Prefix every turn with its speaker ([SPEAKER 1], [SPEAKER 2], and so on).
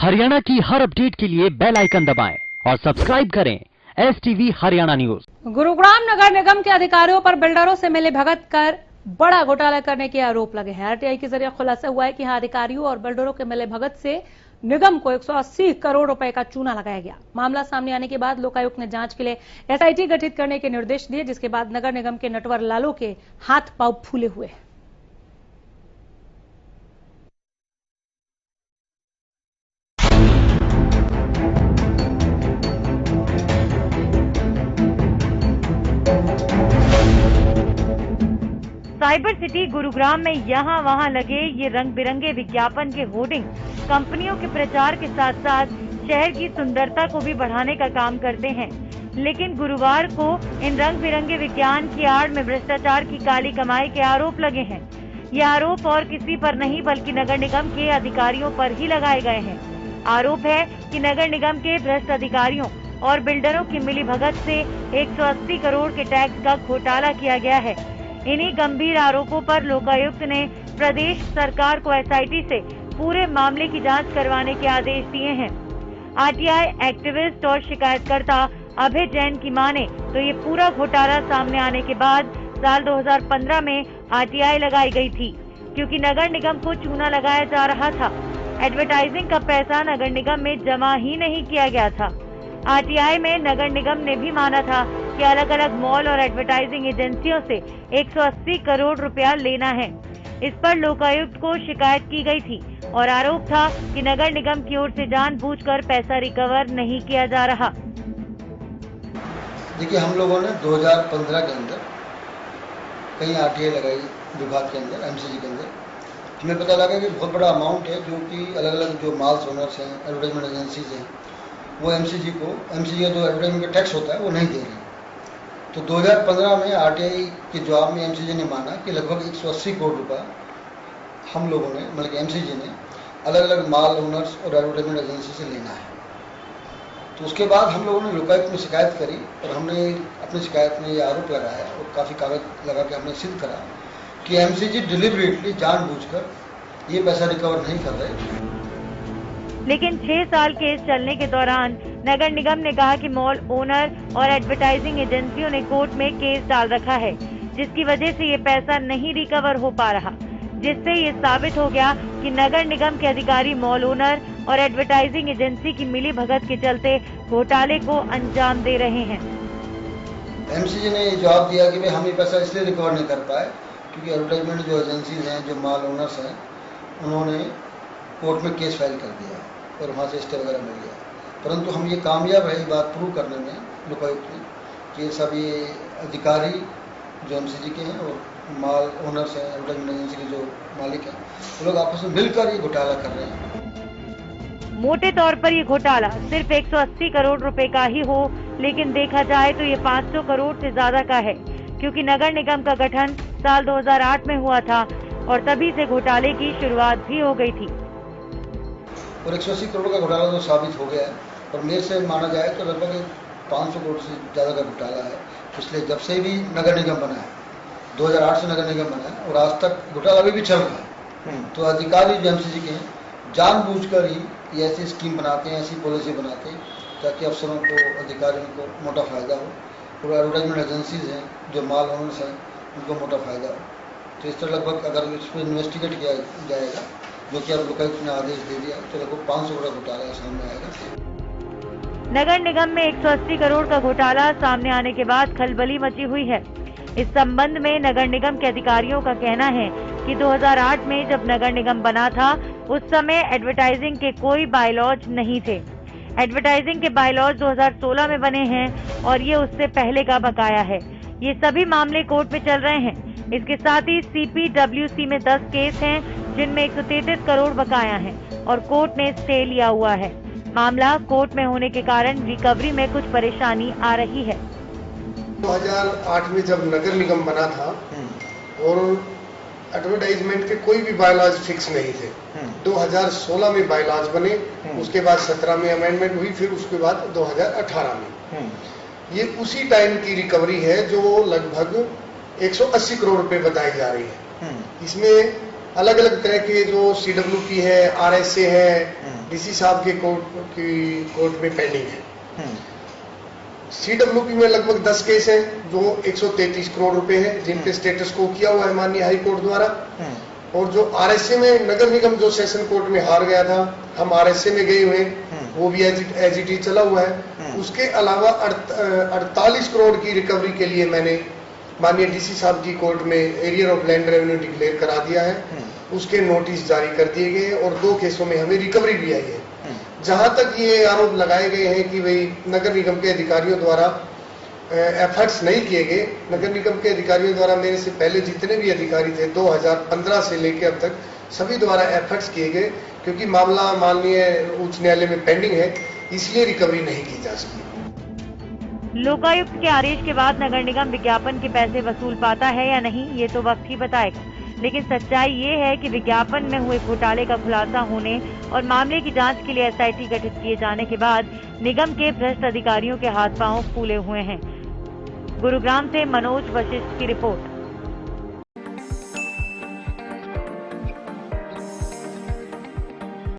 [SPEAKER 1] हरियाणा की हर अपडेट के लिए बेल आइकन दबाएं और सब्सक्राइब करें STV हरियाणा न्यूज।
[SPEAKER 2] गुरुग्राम नगर निगम के अधिकारियों पर बिल्डरों से मिली भगत कर बड़ा घोटाला करने के आरोप लगे हैं। RTI के जरिए खुलासा हुआ है कि यहाँ अधिकारियों और बिल्डरों के मिले भगत से निगम को 180 करोड़ रुपए का चूना लगाया गया। मामला सामने आने के बाद लोकायुक्त ने जांच के लिए SIT गठित करने के निर्देश दिए, जिसके बाद नगर निगम के नटवर लालों के हाथ पांव फूले हुए हैं।
[SPEAKER 3] साइबर सिटी गुरुग्राम में यहाँ वहाँ लगे ये रंग बिरंगे विज्ञापन के होर्डिंग कंपनियों के प्रचार के साथ साथ शहर की सुंदरता को भी बढ़ाने का काम करते हैं। लेकिन गुरुवार को इन रंग बिरंगे विज्ञापन की आड़ में भ्रष्टाचार की काली कमाई के आरोप लगे हैं। ये आरोप और किसी पर नहीं बल्कि नगर निगम के अधिकारियों पर ही लगाए गए हैं। आरोप है कि नगर निगम के भ्रष्ट अधिकारियों और बिल्डरों की मिली भगत से 180 करोड़ के टैक्स का घोटाला किया गया है। इन्हीं गंभीर आरोपों पर लोकायुक्त ने प्रदेश सरकार को SIT से पूरे मामले की जांच करवाने के आदेश दिए हैं। RTI एक्टिविस्ट और शिकायतकर्ता अभय जैन की माने तो ये पूरा घोटाला सामने आने के बाद साल 2015 में RTI लगाई गई थी, क्योंकि नगर निगम को चूना लगाया जा रहा था। एडवर्टाइजिंग का पैसा नगर निगम में जमा ही नहीं किया गया था। RTI में नगर निगम ने भी माना था कि अलग अलग मॉल और एडवर्टाइजिंग एजेंसियों से 180 करोड़ रुपया लेना है। इस पर लोकायुक्त को शिकायत की गई थी और आरोप था कि नगर निगम की ओर से जानबूझकर पैसा रिकवर नहीं किया जा रहा।
[SPEAKER 4] देखिए, हम लोगों ने 2015 के अंदर कई RTI लगाई विभाग के अंदर, MCG के अंदर। हमें पता लगा कि बहुत बड़ा अमाउंट है जो कि अलग अलग जो माल्स ओनर्स हैं, एडवर्टाइजमेंट एजेंसीज हैं, वो MCG का जो एडवर्टाइजमेंट का टैक्स होता है वो नहीं दे रही। तो 2015 में RTI के जवाब में MCG ने माना कि लगभग 180 करोड़ रुपया हम लोगों ने, मतलब कि MCG ने अलग अलग माल ओनर्स और एडवर्टाइजमेंट एजेंसी से लेना है। तो उसके बाद हम लोगों ने लोकायुक्त में शिकायत करी और हमने अपनी शिकायत में ये आरोप लगाया और काफ़ी कागज लगा के हमने सिद्ध करा कि MCG डिलिबरेटली जानबूझकर ये पैसा रिकवर नहीं कर रहे।
[SPEAKER 3] लेकिन 6 साल केस चलने के दौरान नगर निगम ने कहा कि मॉल ओनर और एडवर्टाइजिंग एजेंसियों ने कोर्ट में केस डाल रखा है, जिसकी वजह से ये पैसा नहीं रिकवर हो पा रहा, जिससे ये साबित हो गया कि नगर निगम के अधिकारी मॉल ओनर और एडवर्टाइजिंग एजेंसी की मिली भगत के चलते घोटाले को अंजाम दे रहे हैं।
[SPEAKER 4] MCG ने ये जवाब दिया कि भाई हम ये पैसा इसलिए रिकवर नहीं कर पाए क्योंकि एडवर्टाइजमेंट जो एजेंसीज हैं, जो माल ओनर्स हैं, उन्होंने कोर्ट में केस फाइल कर दिया और वहाँ से स्टे वगैरह मिल गया। परंतु हम ये कामयाब है ये बात प्रूव करने में लोकायुक्त में कि सब ये अधिकारी जो MCG के हैं और माल ओनर्स हैं, एडवर्टाइजमेंट एजेंसी के जो मालिक हैं, वो लोग आपस में मिलकर ये घोटाला कर रहे हैं।
[SPEAKER 3] मोटे तौर पर ये घोटाला सिर्फ 180 करोड़ रुपए का ही हो, लेकिन देखा जाए तो ये 500 करोड़ से ज्यादा का है, क्योंकि नगर निगम का गठन साल 2008 में हुआ था और तभी से घोटाले की शुरुआत भी हो गई थी।
[SPEAKER 4] और 180 करोड़ का घोटाला तो साबित हो गया है और मेरे से माना जाए तो लगभग 500 करोड़ से ज़्यादा का घोटाला है। पिछले जब से भी नगर निगम बना है, 2008 से नगर निगम बना है और आज तक घोटाला अभी भी चल रहा है। तो अधिकारी जो MCG के हैं जानबूझकर ही ये ऐसी स्कीम बनाते हैं, ऐसी पॉलिसी बनाते हैं ताकि अफसरों को, अधिकारियों को मोटा फ़ायदा हो और एडवर्टाइजमेंट एजेंसीज हैं, जो माल ओनर्स हैं, उनको मोटा फ़ायदा हो। तो इस तरह लगभग अगर इस पर इन्वेस्टिगेट किया जाएगा, जो कि अब लोकायुक्त ने आदेश दे दिया, तो लगभग 500 करोड़ घोटाला सामने आएगा।
[SPEAKER 3] नगर निगम में 180 करोड़ का घोटाला सामने आने के बाद खलबली मची हुई है। इस संबंध में नगर निगम के अधिकारियों का कहना है कि 2008 में जब नगर निगम बना था, उस समय एडवर्टाइजिंग के कोई बायलॉज नहीं थे। एडवर्टाइजिंग के बायलॉज 2016 में बने हैं और ये उससे पहले का बकाया है। ये सभी मामले कोर्ट में चल रहे हैं। इसके साथ ही CPWC में 10 केस हैं, जिनमें 133 करोड़ बकाया है और कोर्ट ने स्टे लिया हुआ है। मामला कोर्ट में होने के कारण रिकवरी में कुछ परेशानी आ रही है।
[SPEAKER 5] 2008 में जब नगर निगम बना था और एडवर्टाइजमेंट के कोई भी बायलॉज फिक्स नहीं थे। 2016 में बायलॉज बने, उसके बाद 17 में अमेंडमेंट हुई, फिर उसके बाद 2018 में। ये उसी टाइम की रिकवरी है जो लगभग 180 करोड़ रुपए बताई जा रही है। इसमें अलग अलग तरह के जो CWP है, RSA है, डीसी साहब के कोर्ट में पेंडिंग है। CWP में लगभग 10 केस हैं जो 133 करोड़ रुपए हैं, जिनके स्टेटस को किया हुआ है माननीय हाई कोर्ट द्वारा। और जो RSA में नगर निगम जो सेशन कोर्ट में हार गया था, हम RSA में गए हुए, वो भी एज इट इज चला हुआ है। उसके अलावा 48 करोड़ की रिकवरी के लिए मैंने माननीय डीसी साहब की कोर्ट में arrear of land revenue declare करा दिया है। उसके नोटिस जारी कर दिए गए हैं और 2 केसों में हमें रिकवरी भी आई है। जहां तक ये आरोप लगाए गए हैं कि भाई नगर निगम के अधिकारियों द्वारा एफर्ट्स नहीं किए गए, नगर निगम के अधिकारियों द्वारा मेरे से पहले जितने भी अधिकारी थे 2015 से लेकर अब तक सभी द्वारा एफर्ट्स किए गए, क्योंकि मामला माननीय उच्च न्यायालय में पेंडिंग है, इसलिए रिकवरी नहीं की जा सकी।
[SPEAKER 3] लोकायुक्त के आदेश के बाद नगर निगम विज्ञापन के पैसे वसूल पाता है या नहीं, ये तो वक्त ही बताएगा। लेकिन सच्चाई ये है कि विज्ञापन में हुए घोटाले का खुलासा होने और मामले की जांच के लिए SIT गठित किए जाने के बाद निगम के भ्रष्ट अधिकारियों के हाथ पांव फूले हुए हैं। गुरुग्राम से मनोज वशिष्ठ की रिपोर्ट।